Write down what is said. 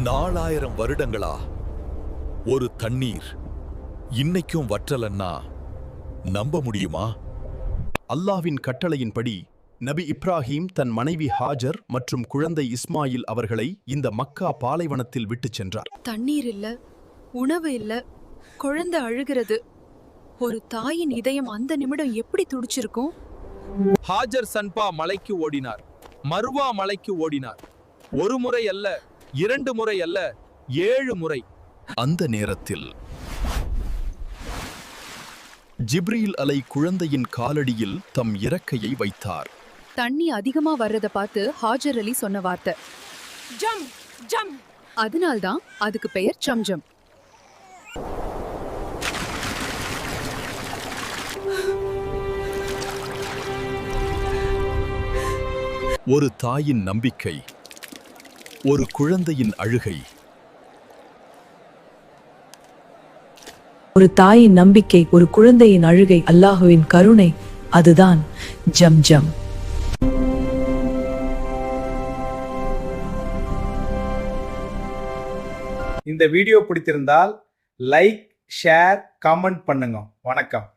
4000 வருடங்களா ஒரு தண்ணீர் இன்னைக்கும் வற்றலன்னா நம்ப முடியுமா? அல்லாஹ்வின் கட்டளையின்படி நபி இப்ராஹிம் தன் மனைவி ஹாஜர் மற்றும் குழந்தை இஸ்மாயில் அவர்களை இந்த மக்கா பாலைவனத்தில் விட்டுச் சென்றார். தண்ணீர் இல்ல, உணவு இல்ல, குழந்தை அழுகிறது. ஒரு தாயின் இதயம் அந்த நிமிடம் எப்படி துடிச்சிருக்கும்? ஹாஜர் சன்பா மலைக்கு ஓடினார், மர்வா மலைக்கு ஓடினார். ஒரு முறை அல்ல, 2 முறை அல்ல, 7 முறை. அந்த நேரத்தில் ஜிப்ரீல் அலை குழந்தையின் காலடியில் தம் இறக்கையை வைத்தார். தண்ணி அதிகமா வர்றத பார்த்து ஹாஜர் அலி சொன்ன வார்த்தை ஜம் ஜம். அதனால்தான் அதுக்கு பெயர் ஜம்ஜம். ஒரு தாயின் நம்பிக்கை, ஒரு குழந்தையின் அழுகை. ஒரு தாயின் நம்பிக்கை, ஒரு குழந்தையின் அழுகை, அல்லாஹுவின் கருணை, அதுதான் ஜம்ஜம். இந்த வீடியோ பிடித்திருந்தால் லைக், ஷேர், கமெண்ட் பண்ணுங்க. வணக்கம்.